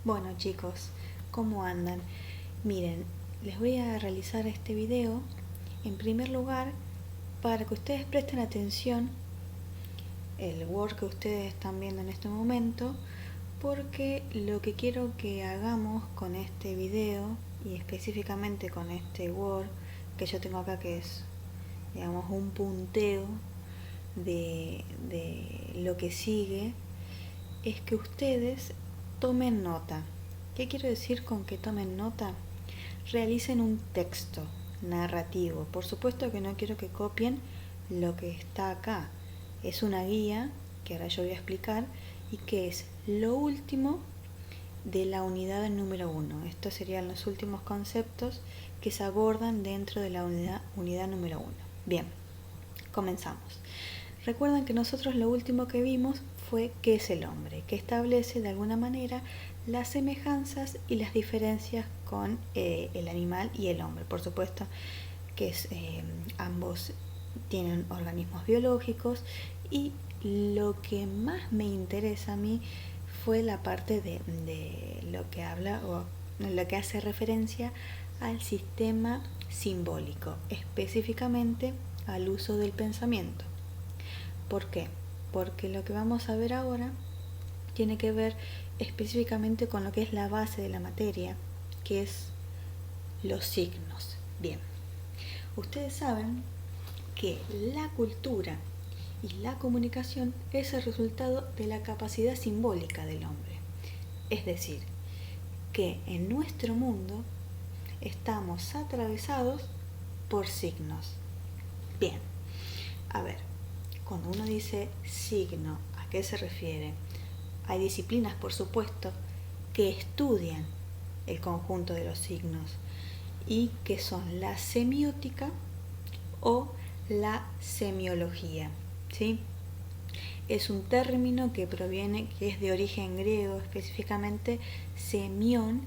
Bueno chicos, ¿cómo andan? Miren, les voy a realizar este video en primer lugar para que ustedes presten atención el Word que ustedes están viendo en este momento, porque lo que quiero que hagamos con este video y específicamente con este Word que yo tengo acá, que es, digamos, un punteo de lo que sigue, es que ustedes tomen nota. ¿Qué quiero decir con que tomen nota? Realicen un texto narrativo. Por supuesto que no quiero que copien lo que está acá. Es una guía que ahora yo voy a explicar y que es lo último de la unidad número 1. Estos serían los últimos conceptos que se abordan dentro de la unidad número 1. Bien, comenzamos. Recuerden que nosotros lo último que vimos fue qué es el hombre, que establece de alguna manera las semejanzas y las diferencias con el animal y el hombre. Por supuesto que ambos tienen organismos biológicos, y lo que más me interesa a mí fue la parte de lo que habla o lo que hace referencia al sistema simbólico, específicamente al uso del pensamiento. ¿Por qué? Porque lo que vamos a ver ahora tiene que ver específicamente con lo que es la base de la materia, que es los signos. Bien, ustedes saben que la cultura y la comunicación es el resultado de la capacidad simbólica del hombre. Es decir, que en nuestro mundo estamos atravesados por signos. Bien, a ver, cuando uno dice signo, ¿a qué se refiere? Hay disciplinas, por supuesto, que estudian el conjunto de los signos y que son la semiótica o la semiología, ¿sí? Es un término que es de origen griego, específicamente semión,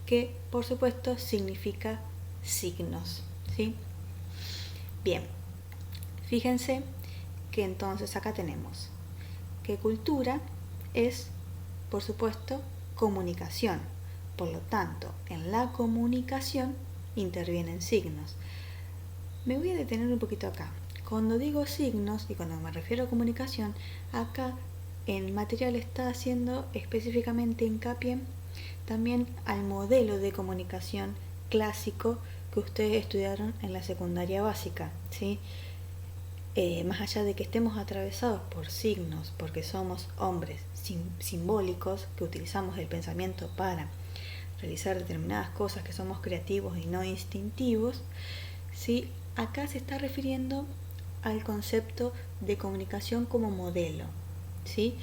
que por supuesto significa signos, ¿sí? Bien, fíjense que entonces acá tenemos que cultura es, por supuesto, comunicación. Por lo tanto, en la comunicación intervienen signos. Me voy a detener un poquito acá. Cuando digo signos y cuando me refiero a comunicación, acá el material está haciendo específicamente hincapié también al modelo de comunicación clásico que ustedes estudiaron en la secundaria básica, ¿sí? Más allá de que estemos atravesados por signos, porque somos hombres simbólicos, que utilizamos el pensamiento para realizar determinadas cosas, que somos creativos y no instintivos, ¿sí? Acá se está refiriendo al concepto de comunicación como modelo, ¿sí?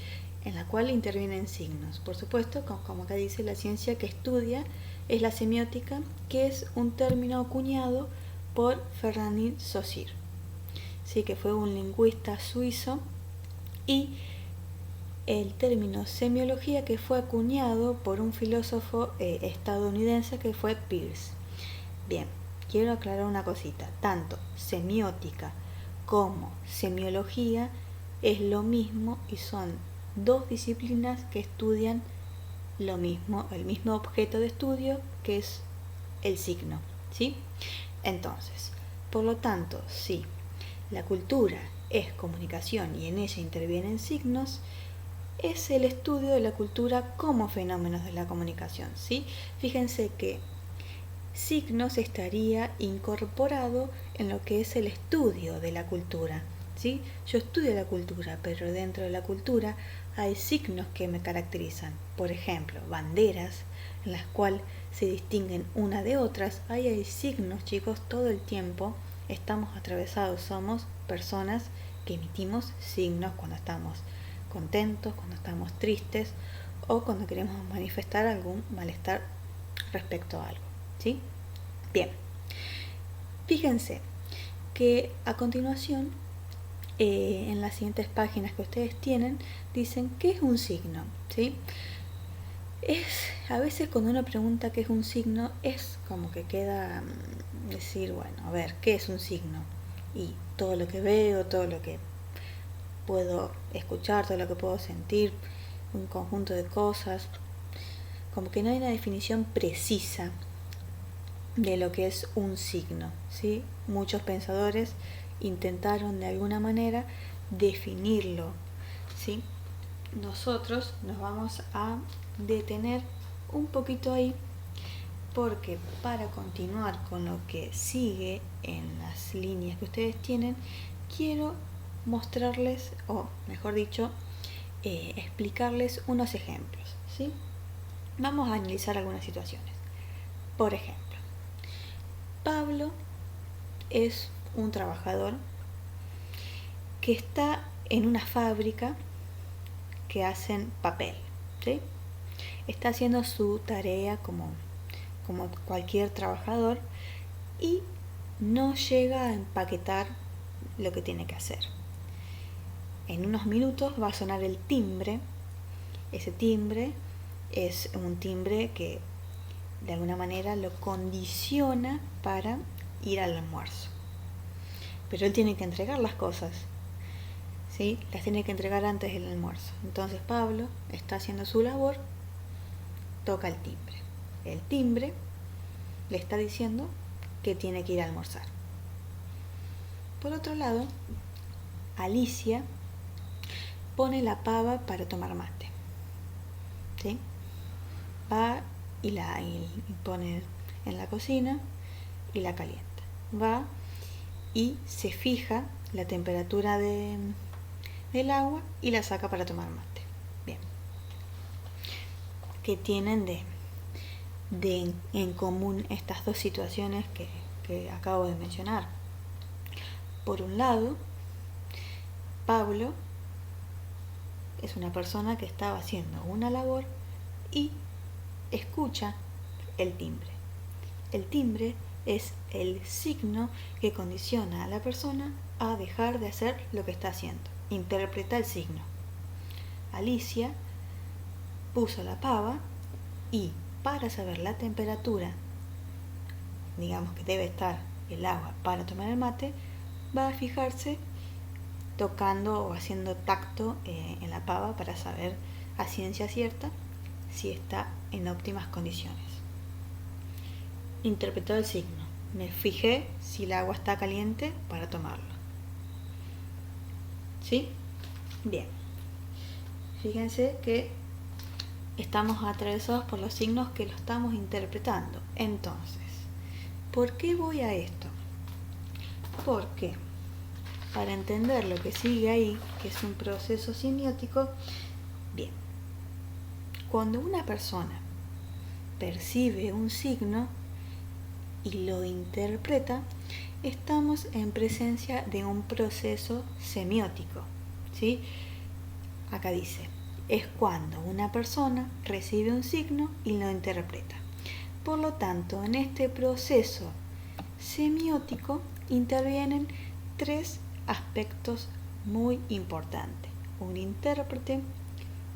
En la cual intervienen signos. Por supuesto, como acá dice, la ciencia que estudia es la semiótica, que es un término acuñado por Ferdinand Saussure, ¿sí? Que fue un lingüista suizo, y el término semiología, que fue acuñado por un filósofo estadounidense que fue Peirce. Bien, quiero aclarar una cosita. Tanto semiótica como semiología es lo mismo y son dos disciplinas que estudian lo mismo, el mismo objeto de estudio, que es el signo, ¿sí? Entonces, por lo tanto, sí, la cultura es comunicación y en ella intervienen signos, es el estudio de la cultura como fenómenos de la comunicación, ¿sí? Fíjense que signos estaría incorporado en lo que es el estudio de la cultura, ¿sí? Yo estudio la cultura, pero dentro de la cultura hay signos que me caracterizan. Por ejemplo, banderas en las cuales se distinguen una de otras. Ahí hay signos, chicos, todo el tiempo estamos atravesados, somos personas que emitimos signos cuando estamos contentos, cuando estamos tristes o cuando queremos manifestar algún malestar respecto a algo, ¿sí? Bien, fíjense que a continuación, en las siguientes páginas que ustedes tienen, dicen qué es un signo, ¿sí? A veces cuando uno pregunta qué es un signo, es como que queda decir, bueno, a ver, ¿qué es un signo? Y todo lo que veo, todo lo que puedo escuchar, todo lo que puedo sentir, un conjunto de cosas. como que no hay una definición precisa de lo que es un signo, ¿sí? Muchos pensadores intentaron de alguna manera definirlo, ¿sí? Nosotros nos vamos a detener un poquito ahí porque para continuar con lo que sigue en las líneas que ustedes tienen, quiero mostrarles, o mejor dicho, explicarles unos ejemplos, ¿sí? Vamos a analizar algunas situaciones. Por ejemplo, Pablo es un trabajador que está en una fábrica que hacen papel, ¿sí? Está haciendo su tarea como cualquier trabajador y no llega a empaquetar lo que tiene que hacer. En unos minutos va a sonar el timbre. Ese timbre es un timbre que de alguna manera lo condiciona para ir al almuerzo. Pero él tiene que entregar las cosas, ¿sí? Las tiene que entregar antes del almuerzo. Entonces Pablo está haciendo su labor, toca el timbre. El timbre le está diciendo que tiene que ir a almorzar. Por otro lado, Alicia pone la pava para tomar mate, ¿sí? Va y pone en la cocina y la calienta. Va y se fija la temperatura del agua y la saca para tomar mate. Bien. ¿Qué tienen en común estas dos situaciones que acabo de mencionar? Por un lado, Pablo es una persona que estaba haciendo una labor y escucha el timbre. El timbre es el signo que condiciona a la persona a dejar de hacer lo que está haciendo. Interpreta el signo. Alicia puso la pava y para saber la temperatura, digamos que debe estar el agua para tomar el mate, va a fijarse tocando o haciendo tacto en la pava para saber a ciencia cierta si está en óptimas condiciones. Interpretó el signo. Me fijé si el agua está caliente para tomarlo. ¿Sí? Bien. Fíjense que estamos atravesados por los signos que lo estamos interpretando. Entonces, ¿por qué voy a esto? Porque para entender lo que sigue ahí, que es un proceso semiótico, bien, cuando una persona percibe un signo y lo interpreta, estamos en presencia de un proceso semiótico, ¿sí? Acá dice, es cuando una persona recibe un signo y lo interpreta. Por lo tanto, en este proceso semiótico intervienen tres aspectos muy importantes: un intérprete,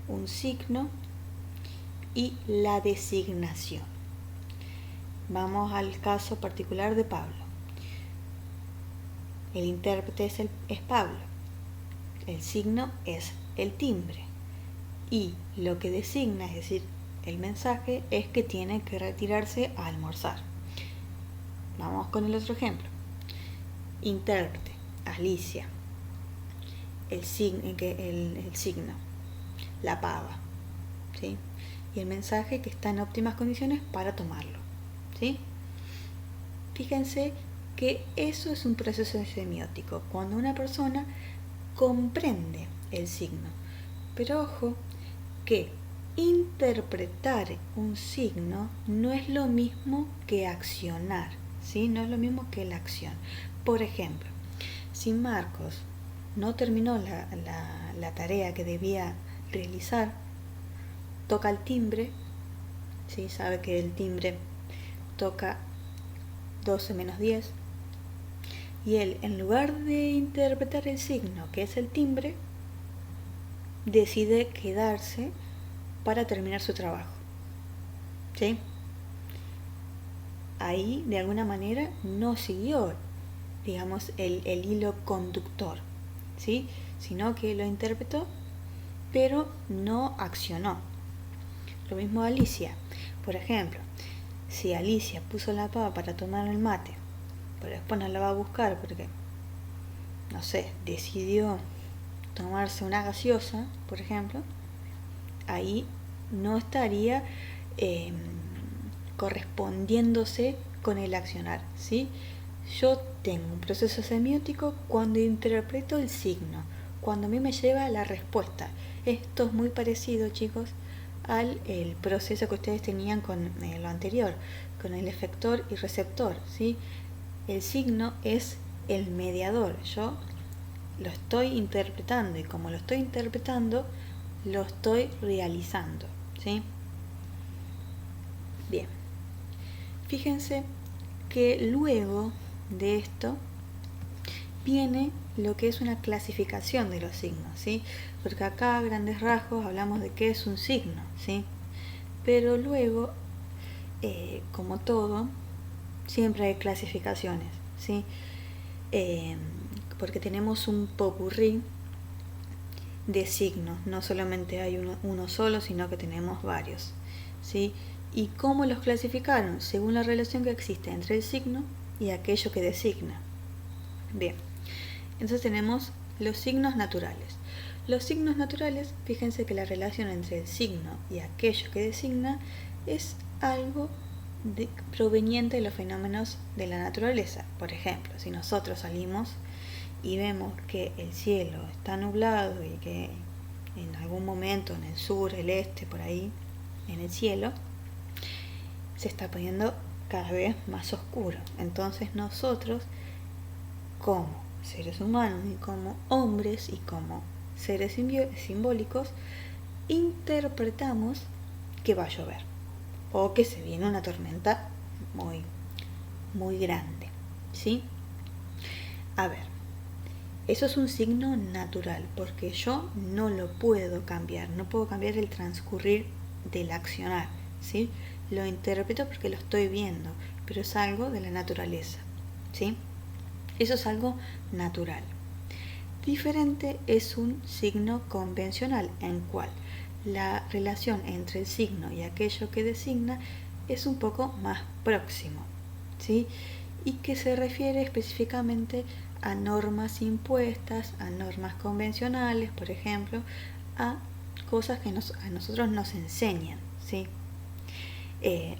un signo y la designación. Vamos al caso particular de Pablo. El intérprete es Pablo, el signo es el timbre y lo que designa, es decir, el mensaje, es que tiene que retirarse a almorzar. Vamos con el otro ejemplo. Intérprete, Alicia. El signo, la pava, ¿sí? Y el mensaje que está en óptimas condiciones para tomarlo, ¿sí? Fíjense que eso es un proceso semiótico, cuando una persona comprende el signo. Pero ojo, que interpretar un signo no es lo mismo que accionar, ¿sí? No es lo mismo que la acción. Por ejemplo, si Marcos no terminó la tarea que debía realizar, toca el timbre, ¿sí? Sabe que el timbre toca 12 menos 10, y él, en lugar de interpretar el signo, que es el timbre, decide quedarse para terminar su trabajo, ¿sí? Ahí, de alguna manera, no siguió, digamos, el hilo conductor, ¿sí? Sino que lo interpretó, pero no accionó. Lo mismo Alicia. Por ejemplo, si Alicia puso la pava para tomar el mate, pero después no la va a buscar porque, no sé, decidió tomarse una gaseosa, por ejemplo, ahí no estaría correspondiéndose con el accionar, ¿sí? Yo tengo un proceso semiótico cuando interpreto el signo, cuando a mí me lleva la respuesta. Esto es muy parecido, chicos, al el proceso que ustedes tenían con lo anterior, con el efector y receptor, ¿sí? El signo es el mediador. Yo lo estoy interpretando y como lo estoy interpretando, lo estoy realizando, ¿sí? Bien. Fíjense que luego de esto viene lo que es una clasificación de los signos, ¿sí? Porque acá a grandes rasgos hablamos de qué es un signo, ¿sí? Pero luego, como todo, siempre hay clasificaciones, ¿sí? Porque tenemos un popurrí de signos, no solamente hay uno solo, sino que tenemos varios, ¿sí? ¿Y cómo los clasificaron? Según la relación que existe entre el signo y aquello que designa. Bien, entonces tenemos los signos naturales. Los signos naturales, fíjense que la relación entre el signo y aquello que designa es algo proveniente de los fenómenos de la naturaleza. Por ejemplo, si nosotros salimos y vemos que el cielo está nublado y que en algún momento en el sur, el este, por ahí, en el cielo, se está poniendo cada vez más oscuro. Entonces nosotros, como seres humanos y como hombres y como seres simbólicos, interpretamos que va a llover o que se viene una tormenta muy, muy grande, ¿sí? A ver, eso es un signo natural porque yo no lo puedo cambiar, no puedo cambiar el transcurrir del accionar, ¿sí? Lo interpreto porque lo estoy viendo, pero es algo de la naturaleza, ¿sí? Eso es algo natural. Diferente es un signo convencional, en cual la relación entre el signo y aquello que designa es un poco más próximo, ¿sí? Y que se refiere específicamente a normas impuestas, a normas convencionales, por ejemplo, a cosas que a nosotros nos enseñan, ¿sí?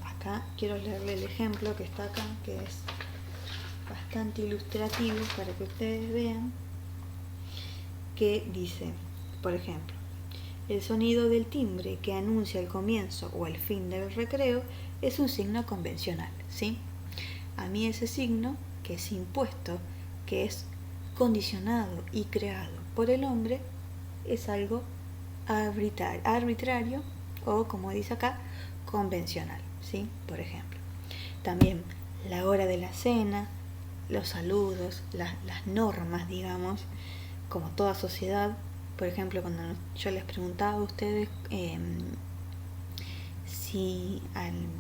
Acá quiero leerle el ejemplo que está acá, que es bastante ilustrativo para que ustedes vean, que dice, por ejemplo, el sonido del timbre que anuncia el comienzo o el fin del recreo es un signo convencional, ¿sí? A mí ese signo, que es impuesto, que es condicionado y creado por el hombre, es algo arbitrario o, como dice acá, convencional, ¿sí? Por ejemplo, también la hora de la cena, los saludos, las normas, digamos, como toda sociedad. Por ejemplo, cuando yo les preguntaba a ustedes si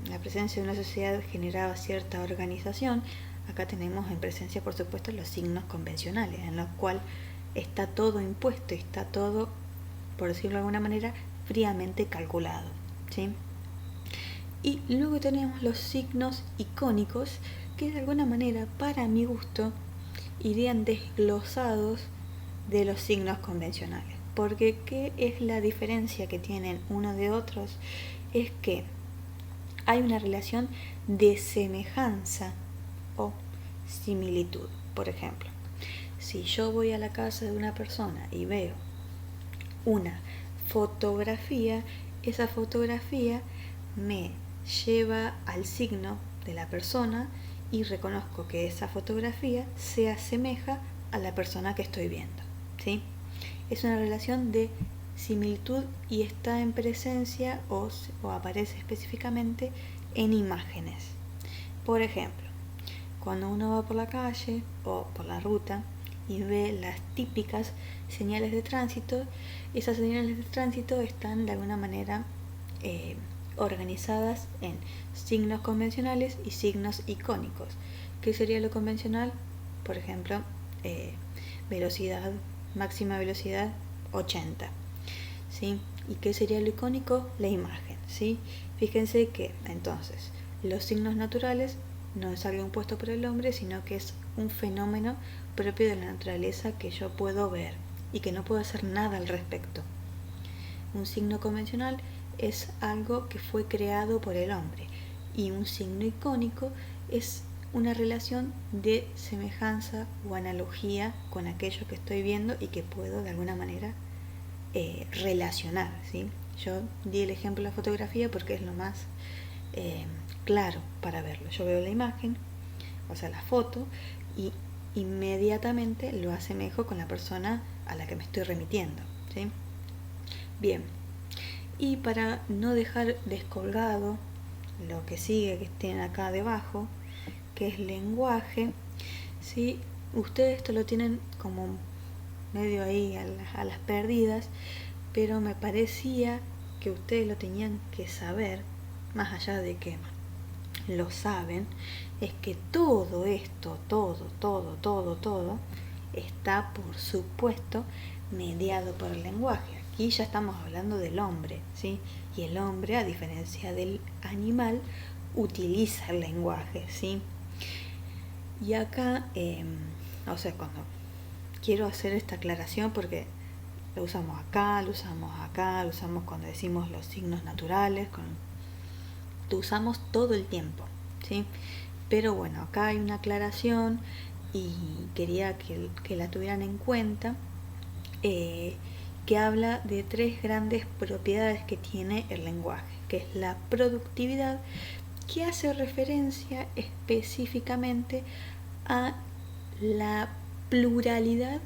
la presencia de una sociedad generaba cierta organización, acá tenemos en presencia, por supuesto, los signos convencionales, en los cuales está todo impuesto, está todo, por decirlo de alguna manera, fríamente calculado, ¿sí? Y luego tenemos los signos icónicos, que de alguna manera, para mi gusto, irían desglosados de los signos convencionales. Porque ¿qué es la diferencia que tienen uno de otros? Es que hay una relación de semejanza o similitud. Por ejemplo, si yo voy a la casa de una persona y veo una fotografía, esa fotografía me lleva al signo de la persona y reconozco que esa fotografía se asemeja a la persona que estoy viendo, ¿sí? Es una relación de similitud y está en presencia o aparece específicamente en imágenes. Por ejemplo, cuando uno va por la calle o por la ruta y ve las típicas señales de tránsito, esas señales de tránsito están de alguna manera organizadas en signos convencionales y signos icónicos. ¿Qué sería lo convencional? Por ejemplo, velocidad, máxima velocidad 80, ¿sí? ¿Y qué sería lo icónico? La imagen, ¿sí? Fíjense que entonces los signos naturales no es algo impuesto por el hombre, sino que es un fenómeno propio de la naturaleza que yo puedo ver y que no puedo hacer nada al respecto. Un signo convencional es algo que fue creado por el hombre, y un signo icónico es una relación de semejanza o analogía con aquello que estoy viendo y que puedo de alguna manera relacionar, ¿sí? Yo di el ejemplo de la fotografía porque es lo más claro para verlo. Yo veo la imagen, o sea, la foto, y inmediatamente lo asemejo con la persona a la que me estoy remitiendo, ¿sí? Bien, y para no dejar descolgado lo que sigue, que estén acá debajo, que es lenguaje, ¿sí? Ustedes esto lo tienen como medio ahí a las perdidas, pero me parecía que ustedes lo tenían que saber, más allá de que lo saben, es que todo esto, todo, está por supuesto mediado por el lenguaje. Aquí ya estamos hablando del hombre, ¿sí? Y el hombre, a diferencia del animal, utiliza el lenguaje, ¿sí? Y acá, o sea, cuando quiero hacer esta aclaración porque lo usamos acá, lo usamos cuando decimos los signos naturales, lo usamos todo el tiempo, ¿sí? Pero bueno, acá hay una aclaración y quería que la tuvieran en cuenta, que habla de 3 grandes propiedades que tiene el lenguaje, que es la productividad, que hace referencia específicamente a la pluralidad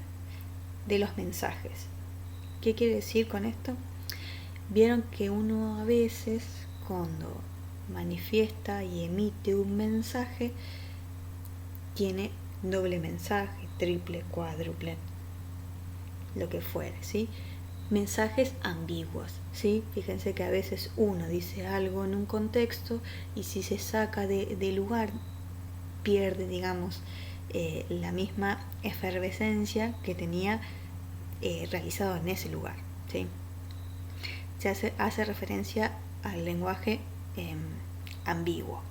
de los mensajes. ¿Qué quiere decir con esto? Vieron que uno a veces, cuando manifiesta y emite un mensaje, tiene doble mensaje, triple, cuádruple, lo que fuere, ¿sí? Mensajes ambiguos, ¿sí? Fíjense que a veces uno dice algo en un contexto y si se saca de lugar pierde, digamos, la misma efervescencia que tenía realizado en ese lugar, ¿sí? Se hace referencia al lenguaje ambiguo.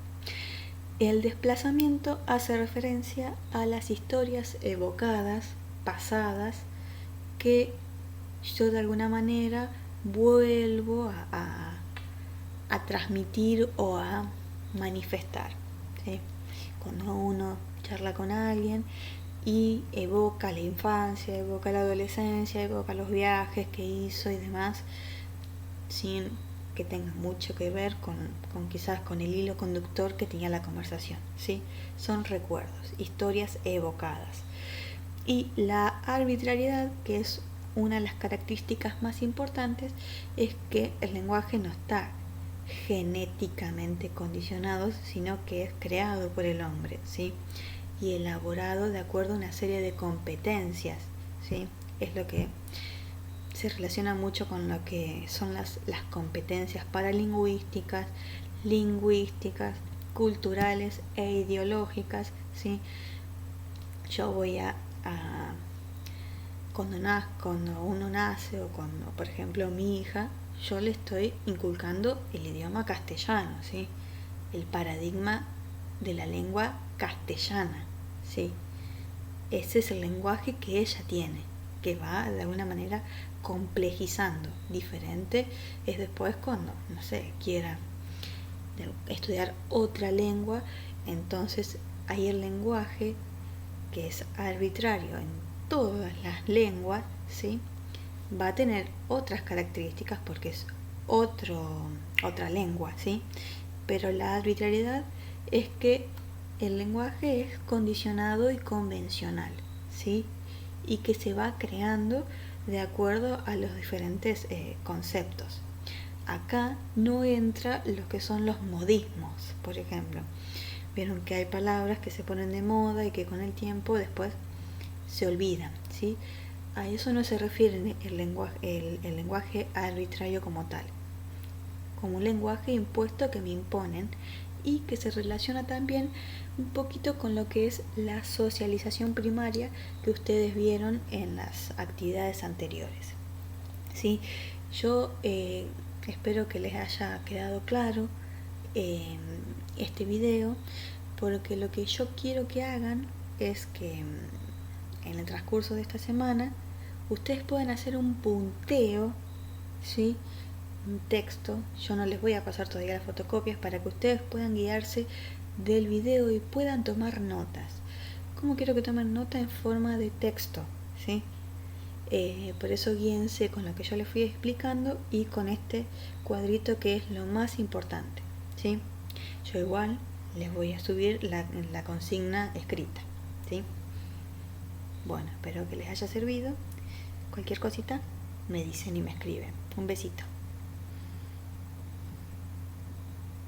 El desplazamiento hace referencia a las historias evocadas, pasadas, que yo de alguna manera vuelvo a transmitir o a manifestar, ¿sí? Cuando uno charla con alguien y evoca la infancia, evoca la adolescencia, evoca los viajes que hizo y demás, sin que tenga mucho que ver con quizás con el hilo conductor que tenía la conversación, ¿sí? Son recuerdos, historias evocadas. Y la arbitrariedad, que es una de las características más importantes, es que el lenguaje no está genéticamente condicionado, sino que es creado por el hombre, ¿sí? Y elaborado de acuerdo a una serie de competencias, ¿sí? Es lo que se relaciona mucho con lo que son las competencias paralingüísticas, lingüísticas, culturales e ideológicas, ¿sí? Yo voy cuando uno nace o cuando, por ejemplo, mi hija, yo le estoy inculcando el idioma castellano, ¿sí? El paradigma de la lengua castellana, ¿sí? Ese es el lenguaje que ella tiene, que va de alguna manera complejizando. Diferente es después cuando, no sé, quiera estudiar otra lengua, entonces hay el lenguaje que es arbitrario en todas las lenguas, ¿sí? Va a tener otras características porque es otra lengua, ¿sí? Pero la arbitrariedad es que el lenguaje es condicionado y convencional, ¿sí? Y que se va creando de acuerdo a los diferentes conceptos. Acá no entra lo que son los modismos, por ejemplo. Vieron que hay palabras que se ponen de moda y que con el tiempo después se olvidan, ¿sí? A eso no se refiere el lenguaje arbitrario como tal, como un lenguaje impuesto que me imponen y que se relaciona también un poquito con lo que es la socialización primaria que ustedes vieron en las actividades anteriores, ¿sí? Yo espero que les haya quedado claro este video, porque lo que yo quiero que hagan es que en el transcurso de esta semana ustedes puedan hacer un punteo, ¿sí? Un texto. Yo no les voy a pasar todavía las fotocopias para que ustedes puedan guiarse del video y puedan tomar notas. ¿Cómo quiero que tomen nota? En forma de texto, ¿sí? Por eso guíense con lo que yo les fui explicando y con este cuadrito que es lo más importante, ¿sí? Yo igual les voy a subir la consigna escrita, ¿sí? Bueno, espero que les haya servido. Cualquier cosita me dicen y me escriben. Un besito.